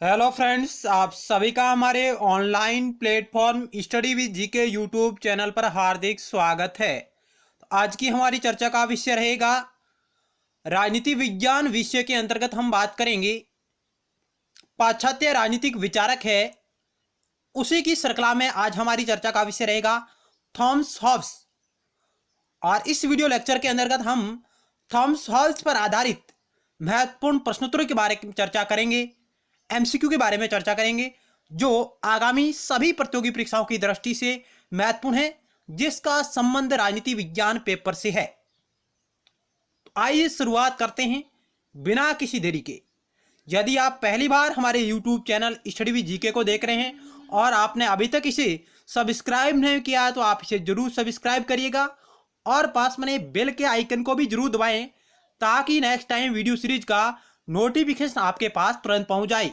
Hello friends, आप सभी का हमारे online platform study with GK YouTube channel पर हार्दिक स्वागत है। तो आज की हमारी चर्चा का विषय रहेगा राजनीति विज्ञान। विषय के अंतर्गत हम बात करेंगे पाश्चात्य राजनीतिक विचारक है, उसी की श्रृंखला में आज हमारी चर्चा का विषय रहेगा थॉमस हॉब्स। और इस वीडियो लेक्चर के अंतर्गत हम थॉमस हॉब्स पर आधारित महत्वपूर्ण प्रश्नोत्तरों के बारे में चर्चा करेंगे, एमसीक्यू के बारे में चर्चा करेंगे जो आगामी सभी प्रतियोगी परीक्षाओं की दृष्टि से महत्वपूर्ण है, जिसका संबंध राजनीति विज्ञान पेपर से है। तो आइए शुरुआत करते हैं बिना किसी देरी के। यदि आप पहली बार हमारे YouTube channel study with GK को देख रहे हैं और आपने अभी तक इसे सब्सक्राइब नहीं किया तो आप इसे जरूर सब्सक्राइब करिएगा और पास में बेल के आइकन को भी जरूर दबाएं ताकि नेक्स्ट टाइम वीडियो सीरीज का नोटिफिकेशन आपके पास तुरंत पहुंच जाए।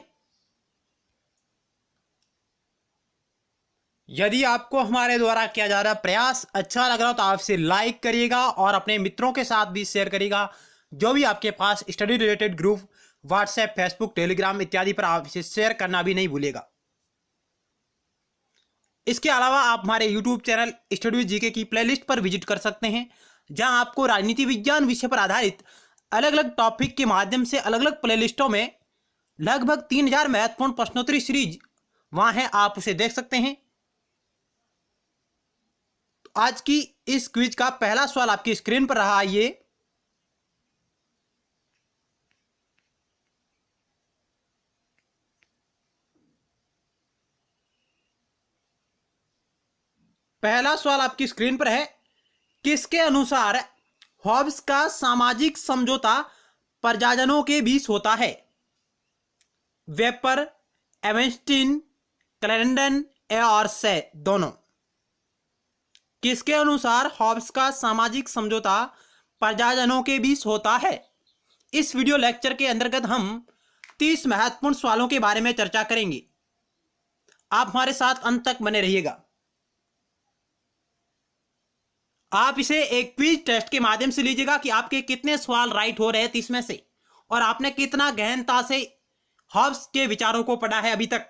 यदि आपको हमारे द्वारा किया जा रहा प्रयास अच्छा लग रहा हो तो आप इसे लाइक करिएगा और अपने मित्रों के साथ भी शेयर करिएगा। जो भी आपके पास study related group WhatsApp, Facebook, Telegram इत्यादि पर आप इसे शेयर करना भी नहीं भूलेगा। इसके अलावा आप हमारे YouTube channel study with GK की प्लेलिस्ट पर विजिट कर सकते हैं, जहां आपको राजनीति विज्ञान विषय पर आधारित अलग अलग टॉपिक के माध्यम से अलग अलग प्लेलिस्टों में लगभग 3000 महत्वपूर्ण प्रश्नोत्तरी सीरीज वहां है, आप उसे देख सकते हैं। तो आज की इस क्विज का पहला सवाल आपकी स्क्रीन पर रहा। ये पहला सवाल आपकी स्क्रीन पर है, किसके अनुसार हॉब्स का सामाजिक समझौता प्रजाजनों के बीच होता है? वेपर, एवेंस्टीन, क्लैरेंडन और से दोनों। किसके अनुसार हॉब्स का सामाजिक समझौता प्रजाजनों के बीच होता है? इस वीडियो लेक्चर के अंतर्गत हम 30 महत्वपूर्ण सवालों के बारे में चर्चा करेंगे। आप हमारे साथ अंत तक बने रहिएगा। आप इसे एक क्विज टेस्ट के माध्यम से लीजिएगा कि आपके कितने सवाल राइट हो रहे हैं 30 में से, और आपने कितना गहनता से हॉब्स के विचारों को पढ़ा है अभी तक।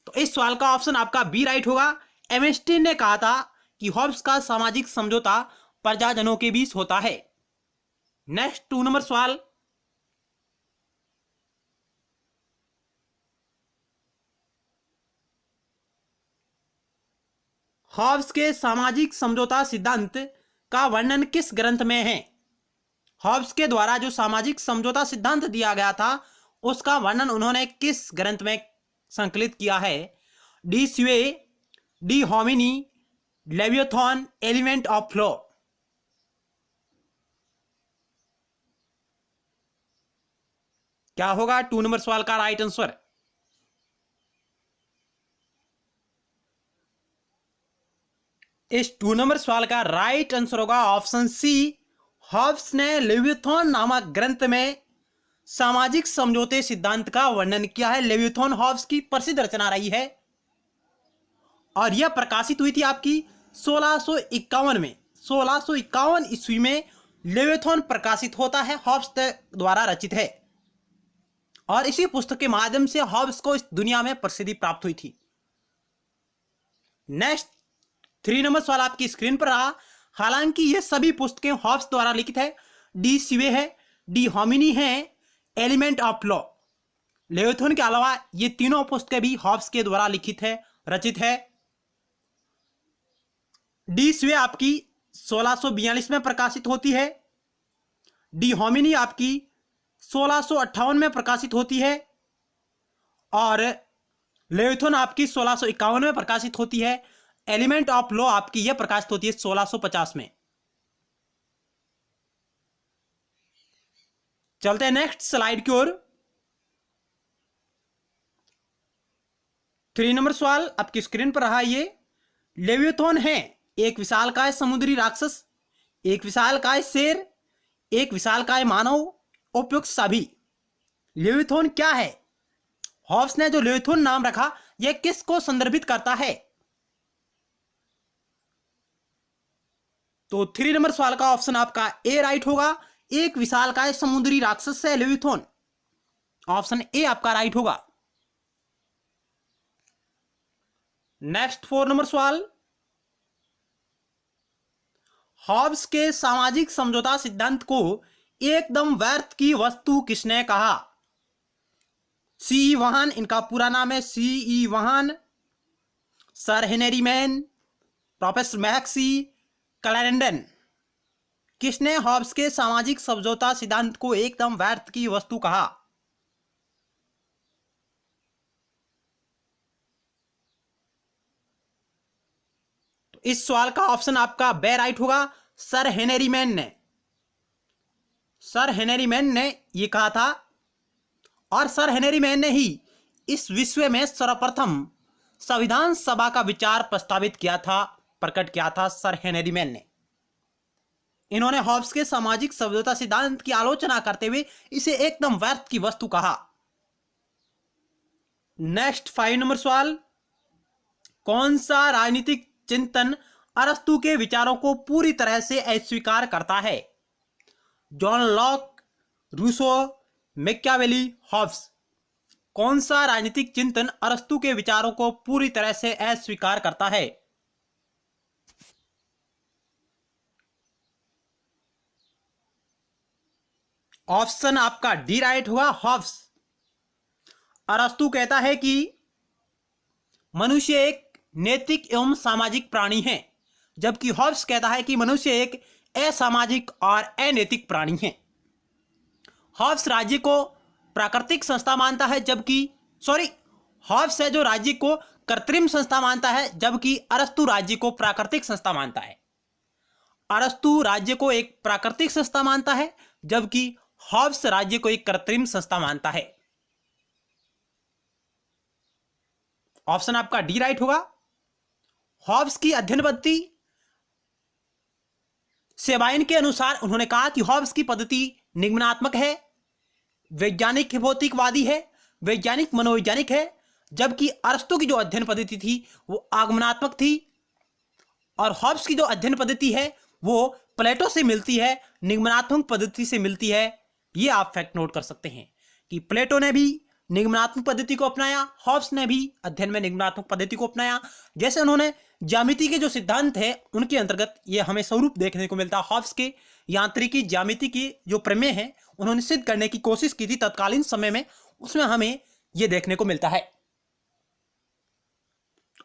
तो इस सवाल का ऑप्शन आपका बी राइट होगा। एवेंस्टीन ने कहा था कि हॉब्स का सामाजिक समझौता प्रजाजनों के बीच होता है। नेक्स्ट 2 नंबर सवाल, हॉब्स के सामाजिक समझौता सिद्धांत का वर्णन किस ग्रंथ में है? हॉब्स के द्वारा जो सामाजिक समझौता सिद्धांत दिया गया था उसका वर्णन उन्होंने किस ग्रंथ में संकलित किया है? D Cive, D होमिनी, लेवियोथॉन, element of law. क्या होगा 2 नंबर सवाल का राइट आंसर? इस 2 नंबर सवाल का राइट आंसर होगा ऑप्शन सी। हॉब्स ने लेवियोथॉन नामक ग्रंथ में सामाजिक समझौते सिद्धांत का वर्णन किया है। लेवियोथॉन हॉब्स की प्रसिद्ध रचना रही है और यह प्रकाशित हुई थी आपकी 1651 में। 1651 ईस्वी में लेवियोथॉन प्रकाशित होता है, हॉब्स द्वारा रचित है, और इसी पुस्तक के माध्यम से हॉब्स को इस दुनिया में प्रसिद्धि प्राप्त हुई थी। नेक्स्ट 3 नंबर सवाल आपकी स्क्रीन पर रहा। हालांकि ये सभी पुस्तकें हॉब्स द्वारा लिखित है। डी स्वे है, डी होमिनी है, एलिमेंट ऑफ लॉ। लेवियोथॉन के अलावा ये तीनों पुस्तकें भी हॉब्स के द्वारा लिखित है, रचित है। डी स्वे आपकी 1642 में प्रकाशित होती है। डी होमिनी आपकी 1658 में प्रकाशित होती है और लेवियोथॉन आपकी 1651 में प्रकाशित होती है। एलिमेंट ऑफ लॉ आपकी यह प्रकाशित होती है 1650 में। चलते हैं नेक्स्ट स्लाइड की ओर। 3 नंबर सवाल आपकी स्क्रीन पर रहा। ये लेवियोथॉन है एक विशालकाय समुद्री राक्षस, एक विशालकाय शेर, एक विशालकाय मानव, उपयुक्त सभी। लेवियोथॉन क्या है? हॉब्स ने जो लेवियोथॉन नाम रखा यह किसको संदर्भित करता है? तो 3 नंबर सवाल का ऑप्शन आपका ए राइट होगा। एक विशालकाय समुद्री राक्षस है लेविथोन। ऑप्शन ए आपका राइट होगा। नेक्स्ट 4 नंबर सवाल, हॉब्स के सामाजिक समझौता सिद्धांत को एकदम व्यर्थ की वस्तु किसने कहा? सी वहान, इनका पूरा नाम है C Vaughan, sir Henry Maine, professor Maxey Clarendon. किसने हॉब्स के सामाजिक समझौता सिद्धांत को एकदम व्यर्थ की वस्तु कहा? तो इस सवाल का ऑप्शन आपका बे राइट होगा, सर हेनरी मैन ने। सर हेनरी मैन ने यह कहा था, और सर हेनरी मैन ने ही इस विश्व में सर्वप्रथम संविधान सभा का विचार प्रस्तावित किया था, प्रकट किया था सर हेनरी मैन ने। इन्होंने हॉब्स के सामाजिक समझौता सिद्धांत की आलोचना करते हुए इसे एकदम व्यर्थ की वस्तु कहा। नेक्स्ट 5 नंबर सवाल, कौन सा राजनीतिक चिंतन अरस्तु के विचारों को पूरी तरह से अस्वीकार करता है? John Locke, Rousseau, Machiavelli, Hobbes. कौन सा राजनीतिक चिंतन अरस्तु के विचारों को पूरी तरह से अस्वीकार करता है? ऑप्शन आपका डी राइट हुआ, हॉब्स। अरस्तु कहता है कि मनुष्य एक नैतिक एवं सामाजिक प्राणी है, जबकि हॉब्स कहता है कि मनुष्य एक असामाजिक और अनैतिक प्राणी है। हॉब्स राज्य को प्राकृतिक संस्था मानता है, जबकि हॉब्स है जो राज्य को कृत्रिम संस्था मानता है, जबकि अरस्तु राज्य को प्राकृतिक संस्था मानता है। अरस्तु राज्य को एक प्राकृतिक संस्था मानता है, जबकि हॉब्स राज्य को एक कृत्रिम संस्था मानता है। ऑप्शन आपका डी राइट होगा। हॉब्स की अध्ययन पद्धति सेबाइन के अनुसार उन्होंने कहा कि हॉब्स की पद्धति निगमनात्मक है, वैज्ञानिक भौतिकवादी है, वैज्ञानिक मनोवैज्ञानिक है, जबकि अरस्तु की जो अध्ययन पद्धति थी वो आगमनात्मक थी, और हॉब्स की जो अध्ययन पद्धति है वो प्लेटो से मिलती है, निगमनात्मक पद्धति से मिलती है। ये आप फैक्ट नोट कर सकते हैं कि प्लेटो ने भी निगमनात्मक पद्धति को अपनाया, हॉब्स ने भी अध्ययन में निगमनात्मक पद्धति को अपनाया। जैसे उन्होंने ज्यामिति के जो सिद्धांत है उनके अंतर्गत ये हमें स्वरूप देखने को मिलता है। हॉब्स के यांत्रिकी ज्यामिति की जो प्रमेय है उन्होंने सिद्ध करने की कोशिश की थी तत्कालीन समय में, उसमें हमें यह देखने को मिलता है।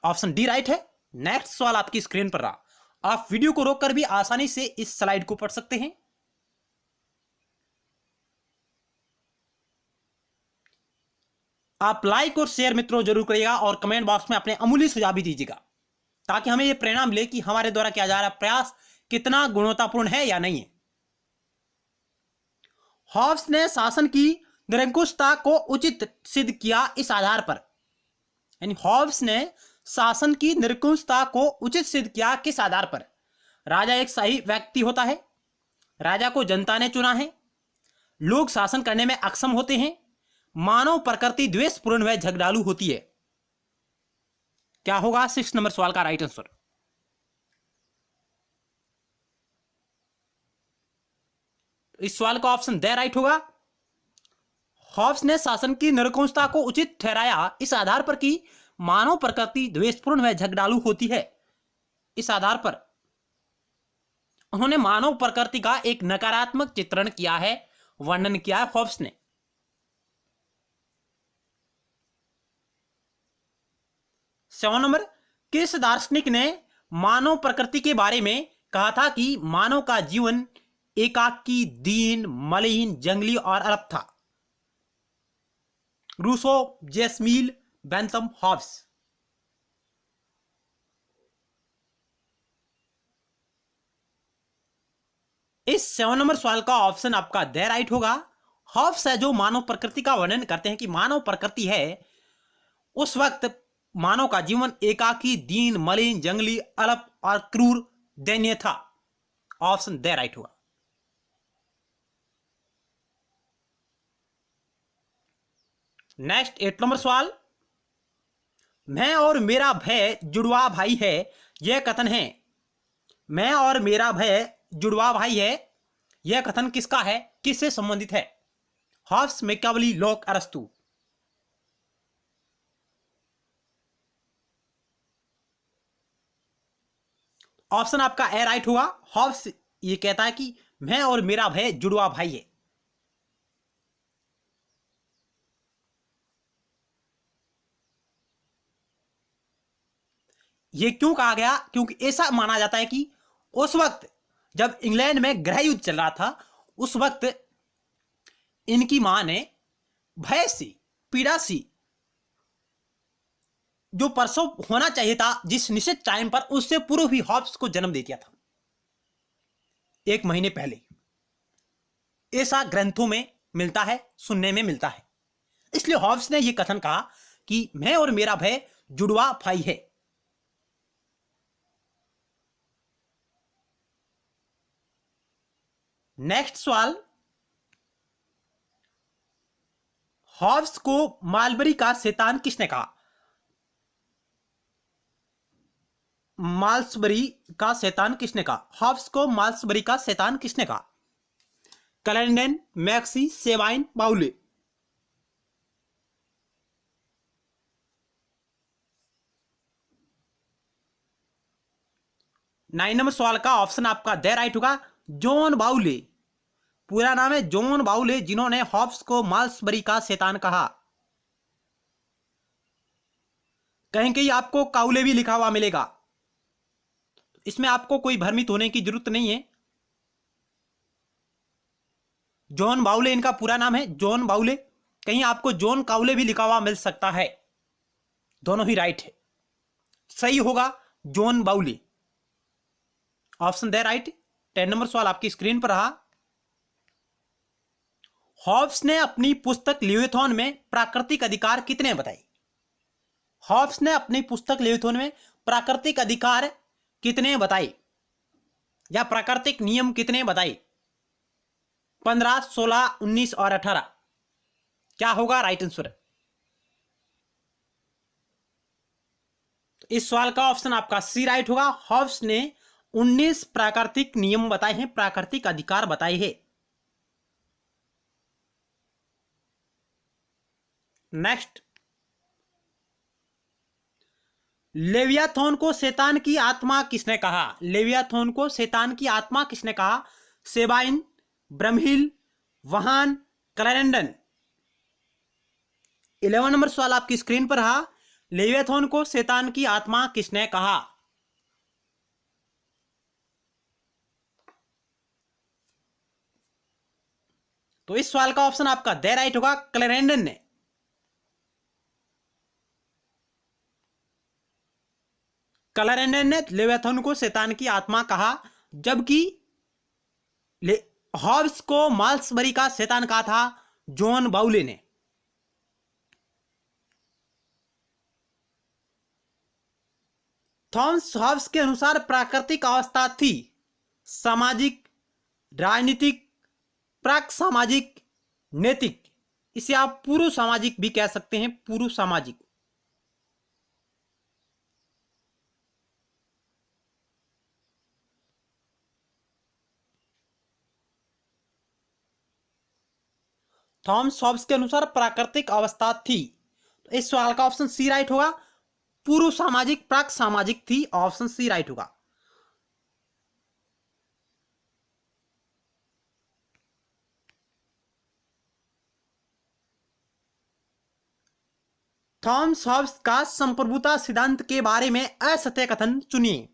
ऑप्शन डी राइट है। नेक्स्ट सवाल आपकी स्क्रीन पर रहा, आप वीडियो को रोककर भी आसानी से इस स्लाइड को पढ़ सकते हैं। आप लाइक और शेयर मित्रों जरूर करिएगा और कमेंट बॉक्स में अपने अमूल्य सुझाव भी दीजिएगा, ताकि हमें यह प्रेरणा मिले कि हमारे द्वारा किया जा रहा प्रयास कितना गुणवत्तापूर्ण है या नहीं है। हॉब्स ने शासन की निरंकुशता को उचित सिद्ध किया इस आधार पर, यानी हॉब्स ने शासन की निरंकुशता को उचित सिद्ध किया किस आधार पर? राजा एक सही व्यक्ति होता है, राजा को जनता ने चुना है, लोग शासन करने में अक्षम होते हैं, मानव प्रकृति द्वेषपूर्ण व झगड़ालू होती है। क्या होगा 6 नंबर सवाल का राइट आंसर? इस सवाल का ऑप्शन दे राइट होगा। हॉब्स ने शासन की निरंकुशता को उचित ठहराया इस आधार पर कि मानव प्रकृति द्वेषपूर्ण व झगड़ालू होती है। इस आधार पर उन्होंने मानव प्रकृति का एक नकारात्मक चित्रण किया है, वर्णन किया है हॉब्स ने। सेवन नंबर, किस दार्शनिक ने मानव प्रकृति के बारे में कहा था कि मानव का जीवन एकाकी, दीन, मलिन, जंगली और अलप था? Rousseau, J S Mill, Bentham, Hobbes. इस 7 नंबर सवाल का ऑप्शन आपका दे राइट होगा। हॉब्स है जो मानव प्रकृति का वर्णन करते हैं कि मानव प्रकृति है उस वक्त मानव का जीवन एकाकी, दीन, मलिन, जंगली, अलप और क्रूर, दयनीय था। ऑप्शन दे राइट होगा। नेक्स्ट 8 नंबर सवाल, मैं और मेरा भय जुड़वा भाई है, यह कथन है। मैं और मेरा भय जुड़वा भाई है, यह कथन किसका है, किससे संबंधित है? हॉब्स, मैकियावेली, लॉक, अरस्तू। ऑप्शन आपका ए राइट होगा। हॉब्स ये कहता है कि मैं और मेरा भाई जुड़वा भाई है। ये क्यों कहा गया? क्योंकि ऐसा माना जाता है कि उस वक्त जब इंग्लैंड में गृह युद्ध चल रहा था, उस वक्त इनकी मां ने भय सी, पीड़ा सी, जो प्रसव होना चाहिए था जिस निश्चित टाइम पर, उससे पूर्व ही हॉब्स को जन्म दे दिया था, 1 महीने पहले। ऐसा ग्रंथों में मिलता है, सुनने में मिलता है। इसलिए हॉब्स ने यह कथन कहा कि मैं और मेरा भाई जुड़वा भाई है। नेक्स्ट सवाल, हॉब्स को मालबरी का शैतान किसने कहा? माल्सबरी का शैतान किसने कहा? हॉब्स को माल्सबरी का शैतान किसने कहा? कैलेंडन, मैक्सी, सेवाइन, बाउले। 9 नंबर सवाल का ऑप्शन आपका दे राइट होगा, जॉन बाउले। पूरा नाम है जॉन बाउले, जिन्होंने हॉब्स को माल्सबरी का शैतान कहा। कहीं कहीं आपको काउले भी लिखा हुआ मिलेगा, इसमें आपको कोई भ्रमित होने की जरूरत नहीं है। जॉन बाउले इनका पूरा नाम है, जॉन बाउले। कहीं आपको जॉन काउले भी लिखा हुआ मिल सकता है, दोनों ही राइट है। सही होगा जॉन बाउले, ऑप्शन दे राइट। 10 नंबर सवाल आपकी स्क्रीन पर रहा। हॉब्स ने अपनी पुस्तक लिविथॉन में प्राकृतिक अधिकार कितने बताए? हॉब्स ने अपनी पुस्तक लिविथॉन में प्राकृतिक अधिकार कितने बताए, या प्राकृतिक नियम कितने बताए? 15, 16, 19 और 18। क्या होगा राइट आंसर? इस सवाल का ऑप्शन आपका सी राइट होगा। हॉब्स ने 19 प्राकृतिक नियम बताए हैं, प्राकृतिक अधिकार बताए हैं। नेक्स्ट, लेवियाथॉन को शैतान की आत्मा किसने कहा? लेवियाथॉन को शैतान की आत्मा किसने कहा? सेबाइन, ब्रह्महिल, वहान, क्लैरेंडन। 11 नंबर सवाल आपकी स्क्रीन पर रहा। लेवियाथॉन को शैतान की आत्मा किसने कहा? तो इस सवाल का ऑप्शन आपका दे राइट होगा, क्लैरेंडन ने। क्लैरेंडन ने लेवियाथॉन को शैतान की आत्मा कहा, जबकि हॉब्स को माल्सबरी का शैतान कहा था जॉन बाउले ने। थॉमस हॉब्स के अनुसार प्राकृतिक अवस्था थी सामाजिक, राजनीतिक, प्राक सामाजिक, नैतिक। इसे आप पूर्व सामाजिक भी कह सकते हैं, पूर्व सामाजिक। थॉमस हॉब्स के अनुसार प्राकृतिक अवस्था थी, तो इस सवाल का ऑप्शन सी राइट होगा। पूर्व सामाजिक, प्राक सामाजिक थी, ऑप्शन सी राइट होगा। थॉमस हॉब्स का संप्रभुता सिद्धांत के बारे में असत्य कथन चुनिए।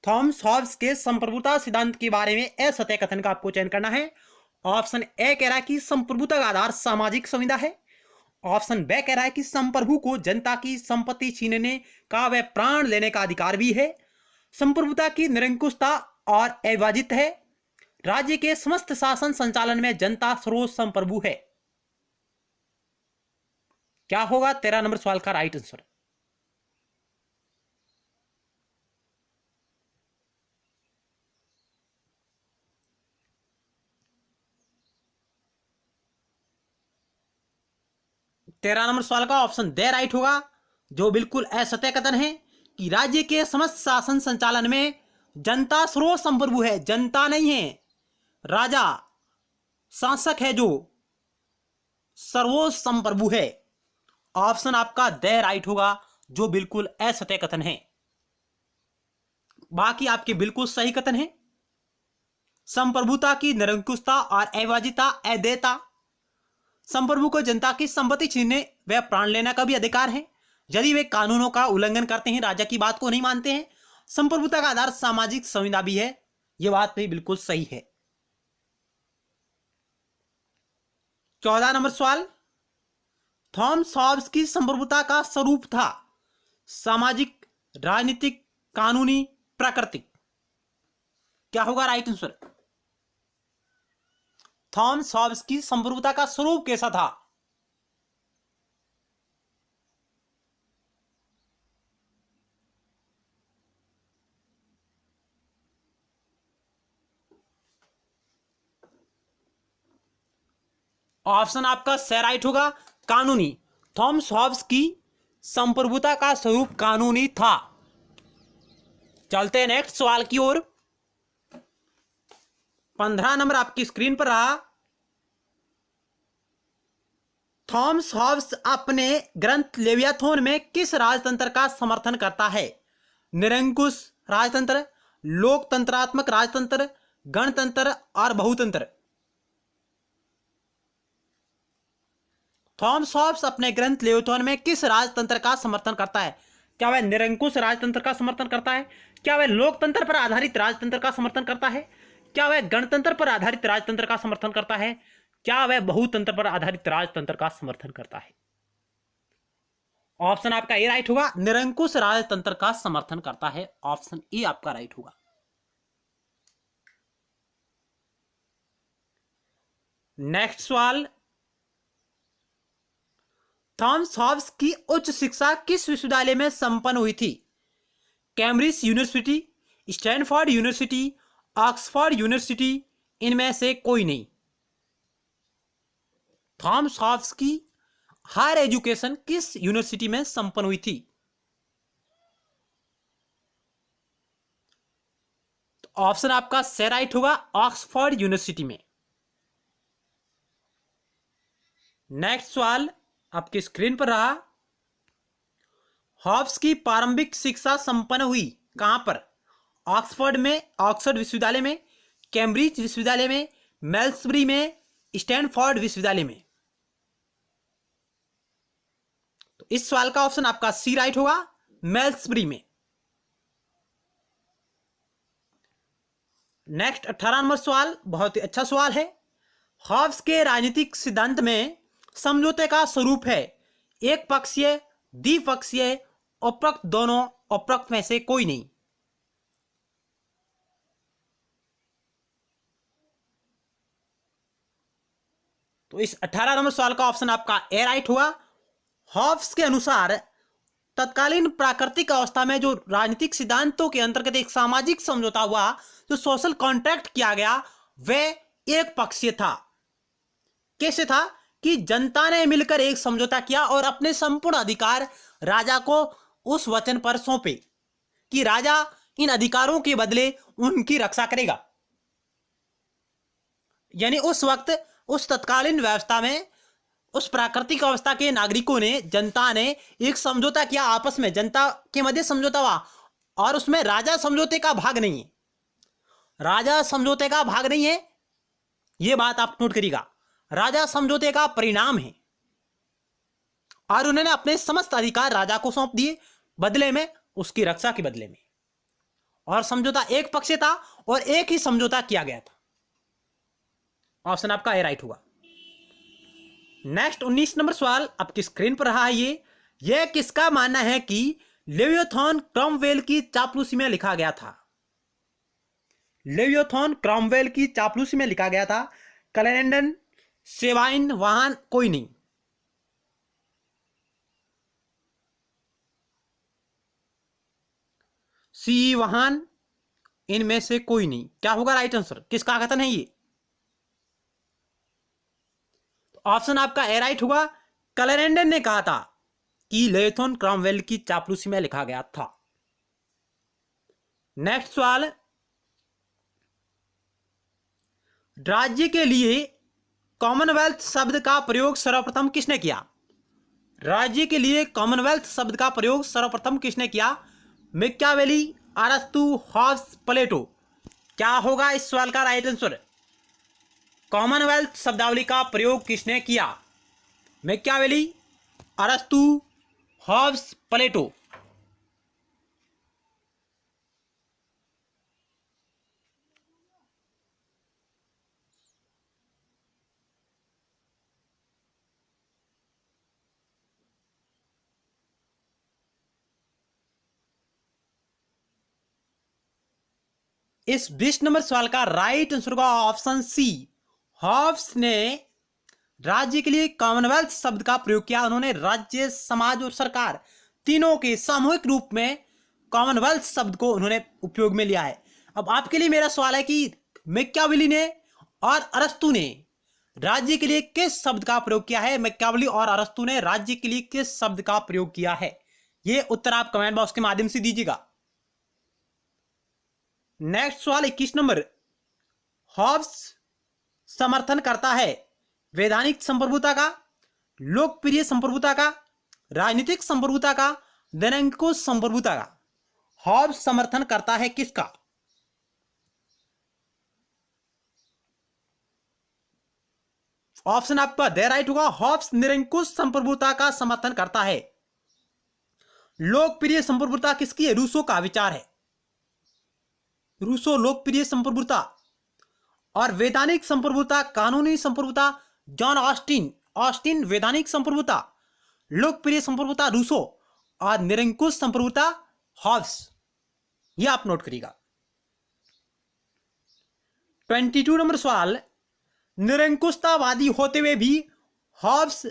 थॉमस हॉब्स के संप्रभुता सिद्धांत के बारे में असत्य कथन का आपको चयन करना है। ऑप्शन ए कह रहा है कि संप्रभुता का आधार सामाजिक संविदा है। ऑप्शन बी कह रहा है कि संप्रभु को जनता की संपत्ति छीनने का व प्राण लेने का अधिकार भी है। संप्रभुता की निरंकुशता और अविभाजित है। राज्य के समस्त शासन संचालन में जनता सर्वोच्च संप्रभु है। क्या होगा 13 नंबर सवाल का राइट आंसर? तेरह नंबर सवाल का ऑप्शन दे राइट होगा, जो बिल्कुल असत्य कथन है कि राज्य के समस्त शासन संचालन में जनता सर्वोच्च संप्रभु है। जनता नहीं है, राजा शासक है जो सर्वोच्च संप्रभु है। ऑप्शन आपका द राइट होगा, जो बिल्कुल असत्य कथन है। बाकी आपके बिल्कुल सही कथन है। संप्रभुता की निरंकुशता और अविभाज्यता, अद्वैता। संप्रभु को जनता की संपत्ति छीनने व प्राण लेने का भी अधिकार है यदि वे कानूनों का उल्लंघन करते हैं, राजा की बात को नहीं मानते हैं। संप्रभुता का आधार सामाजिक संविदा भी है, यह बात भी बिल्कुल सही है। 14 नंबर सवाल, थॉमस हॉब्स की संप्रभुता का स्वरूप था सामाजिक, राजनीतिक, कानूनी, प्राकृतिक। क्या होगा राइट आंसर? थॉमस हॉब्स की संप्रभुता का स्वरूप कैसा था? ऑप्शन आपका सही राइट होगा, कानूनी। थॉमस हॉब्स की संप्रभुता का स्वरूप कानूनी था। चलते हैं नेक्स्ट सवाल की ओर। 15 नंबर आपकी स्क्रीन पर रहा। थॉमस हॉब्स अपने ग्रंथ लेवियाथोन में किस राजतंत्र का समर्थन करता है? निरंकुश राजतंत्र, लोकतंत्रात्मक राजतंत्र, गणतंत्र और बहुतंत्र। थॉमस हॉब्स अपने ग्रंथ लेवियाथोन में किस राजतंत्र का समर्थन करता है? क्या वह निरंकुश राजतंत्र का समर्थन करता है? क्या वह लोकतंत्र पर आधारित राजतंत्र का समर्थन करता है? क्या वह गणतंत्र पर आधारित राजतंत्र का समर्थन करता है? क्या वह बहुतंत्र पर आधारित राजतंत्र का समर्थन करता है? ऑप्शन आपका ए राइट होगा, निरंकुश राजतंत्र का समर्थन करता है। ऑप्शन ए आपका राइट होगा। नेक्स्ट सवाल, थॉमस हॉब्स की उच्च शिक्षा किस विश्वविद्यालय में संपन्न हुई थी? Cambridge university, Stanford university, Oxford university, इनमें से कोई नहीं। थॉमस हॉब्स की हायर एजुकेशन किस यूनिवर्सिटी में संपन्न हुई थी? तो ऑप्शन आपका सही राइट होगा, ऑक्सफोर्ड यूनिवर्सिटी में। नेक्स्ट सवाल आपकी स्क्रीन पर रहा। हॉब्स की प्रारंभिक शिक्षा संपन्न हुई कहां पर? ऑक्सफोर्ड में, ऑक्सफोर्ड विश्वविद्यालय में, कैम्ब्रिज विश्वविद्यालय में, मेल्सबरी में, स्टैनफोर्ड विश्वविद्यालय में। तो इस सवाल का ऑप्शन आपका सी राइट होगा, मेल्सबरी में। नेक्स्ट 18 नंबर सवाल बहुत ही अच्छा सवाल है। हॉब्स के राजनीतिक सिद्धांत में समझौते का स्वरूप है एक पक्षीय, द्विपक्षीय, उपरोक्त दोनों, उपरोक्त में से कोई नहीं। तो इस 18 नंबर सवाल का ऑप्शन आपका ए राइट हुआ। हॉब्स के अनुसार तत्कालीन प्राकृतिक अवस्था में जो राजनीतिक सिद्धांतों के अंतर्गत एक सामाजिक समझौता हुआ, जो सोशल कॉन्ट्रैक्ट किया गया, वह एक पक्षीय था। कैसे था? कि जनता ने मिलकर एक समझौता किया और अपने संपूर्ण अधिकार राजा को उस वचन पर सौंपे कि राजा इन अधिकारों के बदले उनकी रक्षा करेगा। यानी उस वक्त उस तत्कालीन व्यवस्था में उस प्राकृतिक अवस्था के नागरिकों ने, जनता ने एक समझौता किया, आपस में जनता के मध्य समझौता हुआ और उसमें राजा समझौते का भाग नहीं है। राजा समझौते का भाग नहीं है, यह बात आप नोट करिएगा। राजा समझौते का परिणाम है और उन्होंने अपने समस्त अधिकार राजा को सौंप दिए बदले में, उसकी रक्षा के बदले में। और समझौता एक पक्षीय था और एक ही समझौता किया गया था। ऑप्शन आपका ए राइट होगा। नेक्स्ट 19 नंबर सवाल आपकी स्क्रीन पर रहा है। यह किसका मानना है कि लेवियोथॉन क्रॉमवेल की चापलूसी में लिखा गया था? लेवियोथॉन क्रॉमवेल की चापलूसी में लिखा गया था। कैलेंडन, सेवाइन, वाहन, कोई नहीं। सी वाहन, इनमें से कोई नहीं। क्या होगा राइट आंसर? किसका कथन है ये? ऑप्शन आपका ए राइट होगा। कैलेंडन ने कहा था कि लेवियोथॉन क्रॉमवेल की चापलूसी में लिखा गया था। नेक्स्ट सवाल, राज्य के लिए कॉमनवेल्थ शब्द का प्रयोग सर्वप्रथम किसने किया? राज्य के लिए कॉमनवेल्थ शब्द का प्रयोग सर्वप्रथम किसने किया? मैकियावेली, अरस्तु, हॉब्स, प्लेटो। क्या होगा इस सवाल का राइट आंसर? कॉमनवेल्थ शब्दावली का प्रयोग किसने किया? मैकियावेली, अरस्तु, हॉब्स, प्लेटो। इस 20 नंबर सवाल का राइट आंसर होगा ऑप्शन सी। हॉब्स ने राज्य के लिए कॉमनवेल्थ शब्द का प्रयोग किया। उन्होंने राज्य, समाज और सरकार तीनों के सामूहिक रूप में कॉमनवेल्थ शब्द को उन्होंने उपयोग में लिया है। अब आपके लिए मेरा सवाल है कि मैकियावेली ने और अरस्तु ने राज्य के लिए किस शब्द का प्रयोग किया है? मैकियावेली और अरस्तु ने राज्य के लिए किस शब्द का प्रयोग किया है? यह उत्तर आप कमेंट बॉक्स के माध्यम से दीजिएगा। नेक्स्ट सवाल 21 नंबर। हॉब्स समर्थन करता है वैधानिक संप्रभुता का, लोकप्रिय संप्रभुता का, राजनीतिक संप्रभुता का, निरंकुश संप्रभुता का। हॉब्स समर्थन करता है किसका? ऑप्शन आपका दे राइट होगा। हॉब्स निरंकुश संप्रभुता का समर्थन करता है। लोकप्रिय संप्रभुता किसकी है? रूसो का विचार है। रूसो लोकप्रिय संप्रभुता। और वैधानिक संप्रभुता, कानूनी संप्रभुता जॉन ऑस्टिन। ऑस्टिन वैधानिक संप्रभुता, लोकप्रिय संप्रभुता रूसो और निरंकुश संप्रभुता हॉब्स। यह आप नोट करिएगा। 22 नंबर सवाल। निरंकुशतावादी होते हुए भी हॉब्स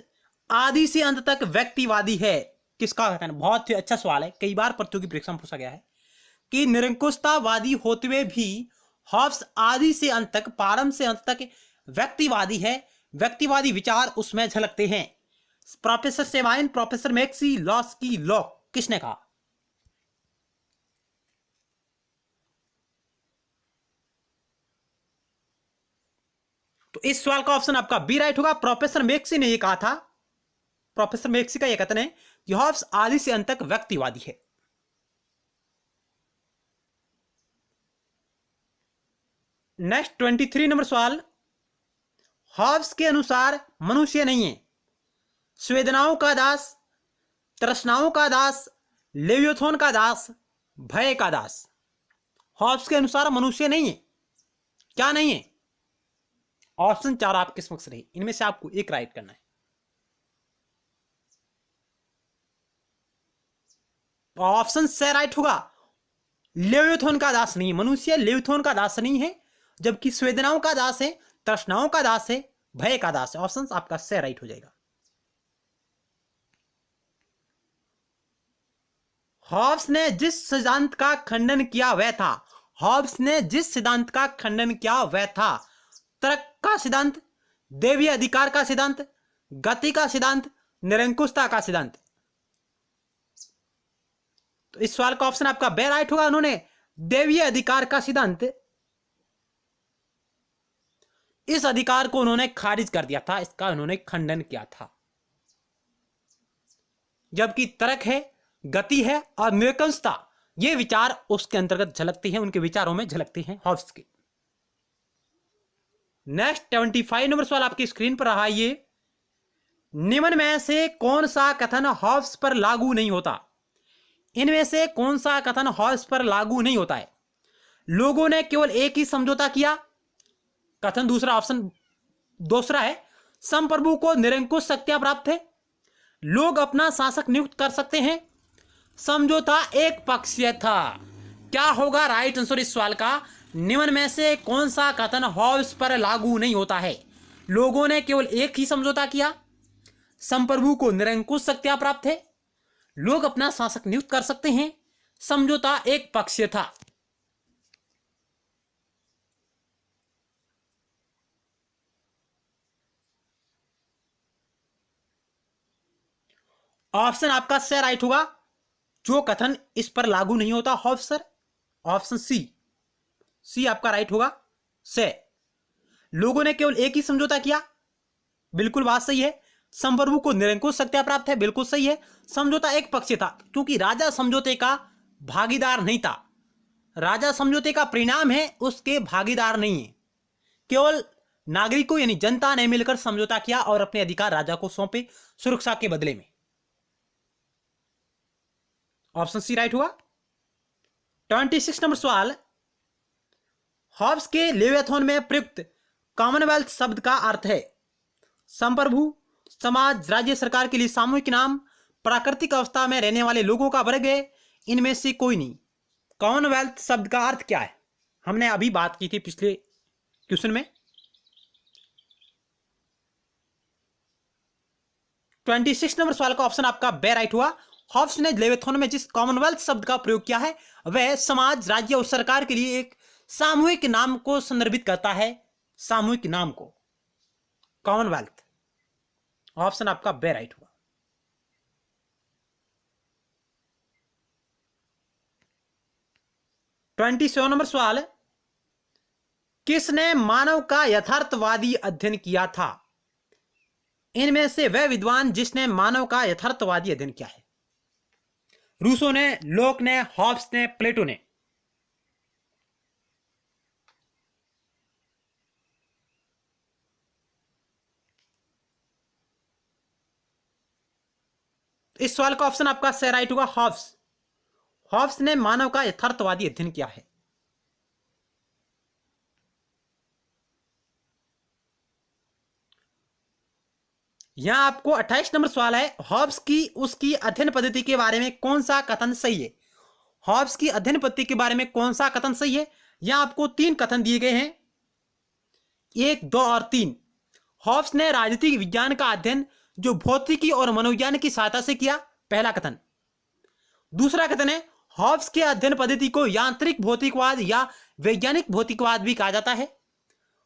आदि से अंत तक व्यक्तिवादी है, किसका कहना? बहुत ही अच्छा सवाल है, कई बार प्रतियोगी परीक्षा में पूछा गया है कि निरंकुशतावादी होते हुए भी हॉब्स आदि से अंत तक, प्रारंभ से अंत तक व्यक्तिवादी है। व्यक्तिवादी विचार उसमें झलकते हैं। Professor Sabine, professor Maxey, Laski, Locke. किसने कहा? तो इस सवाल का ऑप्शन आपका बी राइट होगा। प्रोफेसर मैक्सी ने यह कहा था। प्रोफेसर मैक्सी का यह कथन है कि हॉब्स आदि से अंत तक व्यक्तिवादी है। नेक्स्ट 23 नंबर सवाल। हॉब्स के अनुसार मनुष्य नहीं है संवेदनाओं का दास, तृष्णाओं का दास, लेवियोथोन का दास, भय का दास। हॉब्स के अनुसार मनुष्य नहीं है। क्या नहीं है? ऑप्शन 4 आपके समक्ष रही, इनमें से आपको एक राइट करना है। ऑप्शन से राइट होगा। लेवियोथोन का दास नहीं है मनुष्य, लेवियोथोन का दास नहीं है, जबकि संवेदनाओं का दास है, तृष्णाओं का दास है, भय का दास है। ऑप्शन आपका से राइट हो जाएगा। हॉब्स ने जिस सिद्धांत का खंडन किया वह था। हॉब्स ने जिस सिद्धांत का खंडन किया वह था तर्क का सिद्धांत, दैवीय अधिकार का सिद्धांत, गति का सिद्धांत, निरंकुशता का सिद्धांत। तो इस सवाल का ऑप्शन आपका बे राइट होगा। उन्होंने दैवीय अधिकार का सिद्धांत, इस अधिकार को उन्होंने खारिज कर दिया था, इसका उन्होंने खंडन किया था। जबकि तर्क है, गति है और निरंकुशता, ये विचार उसके अंतर्गत झलकते हैं, उनके विचारों में झलकते हैं हॉब्स के। नेक्स्ट 75 नंबर सवाल आपकी स्क्रीन पर रहा। ये निम्न में से कौन सा कथन हॉब्स पर लागू नहीं होता? इनमें से कौन सा कथन हॉब्स पर लागू नहीं होता है? लोगों ने केवल एक ही समझौता किया। कथन दूसरा, ऑप्शन दूसरा है संप्रभु को निरंकुश शक्तियां प्राप्त है। लोग अपना शासक नियुक्त कर सकते हैं। समझौता एक पक्षीय था। क्या होगा राइट आंसर इस सवाल का? निम्न में से कौन सा कथन हॉब्स पर लागू नहीं होता है? लोगों ने केवल एक ही समझौता किया, संप्रभु को निरंकुश शक्तियां प्राप्त है, लोग अपना शासक नियुक्त कर सकते हैं, समझौता एक पक्षीय था। ऑप्शन आपका से राइट होगा। जो कथन इस पर लागू नहीं होता हॉब्स सर, ऑप्शन सी, सी आपका राइट होगा से। लोगों ने केवल एक ही समझौता किया, बिल्कुल बात सही है। संप्रभु को निरंकुश सत्ता प्राप्त है, बिल्कुल सही है। समझौता एक पक्षीय था क्योंकि राजा समझौते का भागीदार नहीं था। राजा समझौते का परिणाम है, उसके भागीदार नहीं है। केवल नागरिकों यानी जनता ने मिलकर समझौता किया और अपने अधिकार राजा को सौंपे सुरक्षा के बदले में। ऑप्शन सी राइट हुआ। 26 नंबर सवाल, हॉब्स के लेवियाथन में प्रयुक्त कॉमनवेल्थ शब्द का अर्थ है संप्रभु, समाज, राज्य सरकार के लिए सामूहिक नाम, प्राकृतिक अवस्था में रहने वाले लोगों का वर्ग है, इनमें से कोई नहीं। कॉमनवेल्थ शब्द का अर्थ क्या है? हमने अभी बात की थी पिछले क्वेश्चन में। 26 नंबर सवाल का ऑप्शन आपका बे राइट हुआ। हॉब्स ने लेवियाथन में जिस कॉमनवेल्थ शब्द का प्रयोग किया है वह समाज, राज्य और सरकार के लिए एक सामूहिक नाम को संदर्भित करता है। सामूहिक नाम को कॉमनवेल्थ। ऑप्शन आपका बे राइट हुआ। 27 नंबर सवाल, किसने मानव का यथार्थवादी अध्ययन किया था? इनमें से वह विद्वान जिसने मानव का यथार्थवादी अध्ययन किया है। रूसो ने, लोक ने, हॉब्स ने, प्लेटो ने। इस सवाल का ऑप्शन आपका सही राइट होगा, हॉब्स। हॉब्स ने मानव का यथार्थवादी अध्ययन किया है। यहां आपको 28 नंबर सवाल है, हॉब्स की उसकी अध्ययन पद्धति के बारे में कौन सा कथन सही है? हॉब्स की अध्ययन पद्धति के बारे में कौन सा कथन सही है? यहां आपको 3 कथन दिए गए हैं, 1, 2 और 3। हॉब्स ने राजनीतिक विज्ञान का अध्ययन जो भौतिकी और मनोविज्ञान की सहायता से किया, पहला कथन। दूसरा कथन है, हॉब्स के अध्ययन पद्धति को यांत्रिक भौतिकवाद या वैज्ञानिक भौतिकवाद भी कहा जाता है।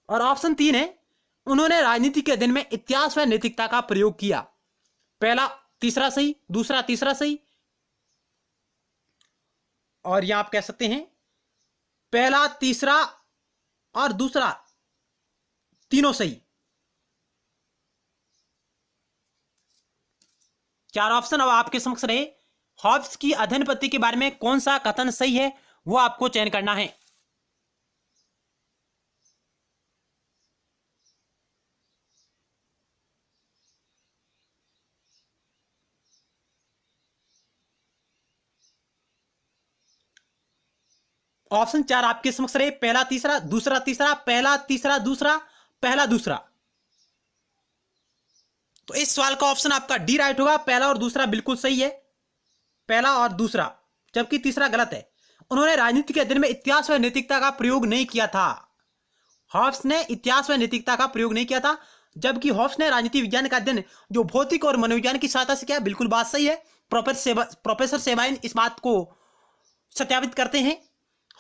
और ऑप्शन 3 है, उन्होंने राजनीति के अध्ययन में इतिहास व नैतिकता का प्रयोग किया। पहला तीसरा सही, दूसरा तीसरा सही, और यहां आप कह सकते हैं पहला, तीसरा और दूसरा तीनों सही। 4 ऑप्शन अब आपके समक्ष रहे। हॉब्स की अध्ययन पद्धति के बारे में कौन सा कथन सही है वो आपको चयन करना है। ऑप्शन 4 आपके समक्ष रहे, पहला तीसरा, दूसरा तीसरा, पहला तीसरा दूसरा, पहला दूसरा। तो इस सवाल का ऑप्शन आपका डी राइट होगा, पहला और दूसरा बिल्कुल सही है, पहला और दूसरा, जबकि तीसरा गलत है। उन्होंने राजनीति के अध्ययन में इतिहास व नैतिकता का प्रयोग नहीं किया था। हॉब्स ने इतिहास व नैतिकता का प्रयोग नहीं किया था, जबकि हॉब्स ने राजनीति विज्ञान का अध्ययन जो भौतिक और मनोविज्ञान की सहायता से किया, बिल्कुल बात सही है। प्रोफेसर सेबाइन इस बात को सत्यापित करते हैं।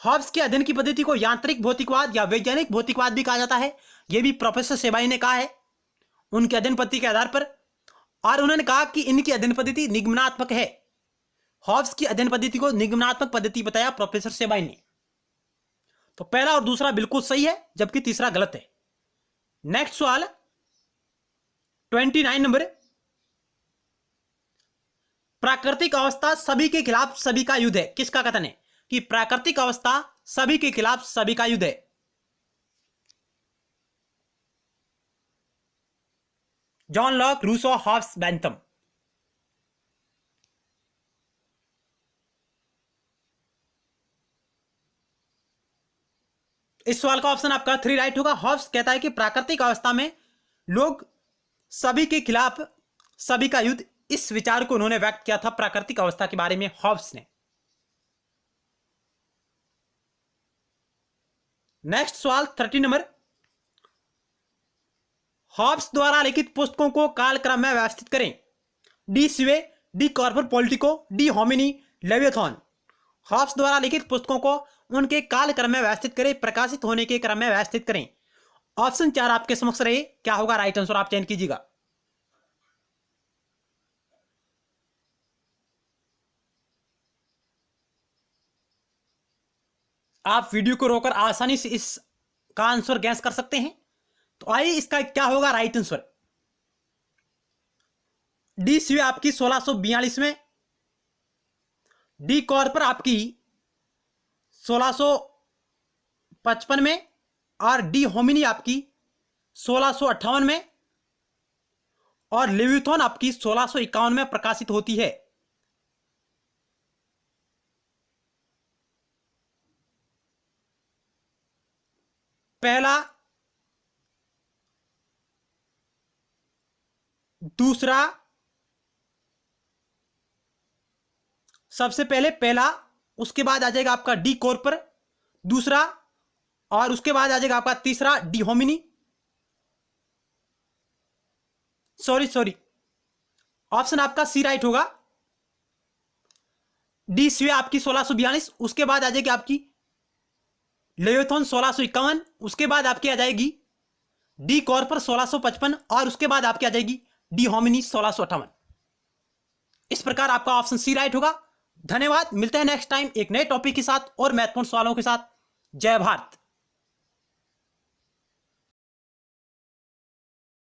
हॉब्स के अध्ययन की पद्धति को यांत्रिक भौतिकवाद या वैज्ञानिक भौतिकवाद भी कहा जाता है, यह भी प्रोफेसर सेबाइन ने कहा है उनके अध्ययन पद्धति के आधार पर। और उन्होंने कहा कि इनकी अध्ययन पद्धति निगमनात्मक है। हॉब्स की अध्ययन पद्धति को निगमनात्मक पद्धति बताया प्रोफेसर सेबाइन ने। तो पहला और दूसरा बिल्कुल सही है, जबकि तीसरा गलत है। नेक्स्ट सवाल 29 नंबर, प्राकृतिक अवस्था सभी के खिलाफ सभी का युद्ध है, किसका कथन है कि प्राकृतिक अवस्था सभी के खिलाफ सभी का युद्ध है? John Locke, Rousseau, Hobbes, Bentham. इस सवाल का ऑप्शन आपका 3 राइट होगा। हॉब्स कहता है कि प्राकृतिक अवस्था में लोग सभी के खिलाफ सभी का युद्ध, इस विचार को उन्होंने व्यक्त किया था प्राकृतिक अवस्था के बारे में हॉब्स ने। नेक्स्ट सवाल 30 नंबर, हॉब्स द्वारा लिखित पुस्तकों को कालक्रम में व्यवस्थित करें। De Cive, De Corpore Politico, De Homine, Leviathan. Hobbes द्वारा लिखित पुस्तकों को उनके काल क्रम में व्यवस्थित करें, प्रकाशित होने के क्रम में व्यवस्थित करें। ऑप्शन 4 आपके समक्ष रहे, क्या होगा राइट आंसर आप चयन कीजिएगा। आप वीडियो को रोककर आसानी से इसका आंसर गैस कर सकते हैं। तो आइए इसका क्या होगा राइट आंसर। डी सी आपकी 1642 में, डी कॉर्पर आपकी 1655 में, और डी होमिनी आपकी 1658 में, और लेविथॉन आपकी 1651 में प्रकाशित होती है। पहला, दूसरा, सबसे पहले पहला, उसके बाद आ जाएगा आपका डी कॉर्पर दूसरा, और उसके बाद आ जाएगा आपका तीसरा डी होमिनी, सॉरी ऑप्शन आपका सी राइट होगा। डी सी आपकी 1642, उसके बाद आ जाएगी आपकी लेविथॉन 1651, उसके बाद आपकी आ जाएगी डी कॉर्पर 1655, और उसके बाद आपकी आ जाएगी डी होमिनी 1658। इस प्रकार आपका ऑप्शन सी राइट होगा। धन्यवाद, मिलते हैं नेक्स्ट टाइम एक नए टॉपिक के साथ और महत्वपूर्ण सवालों के साथ। जय भारत।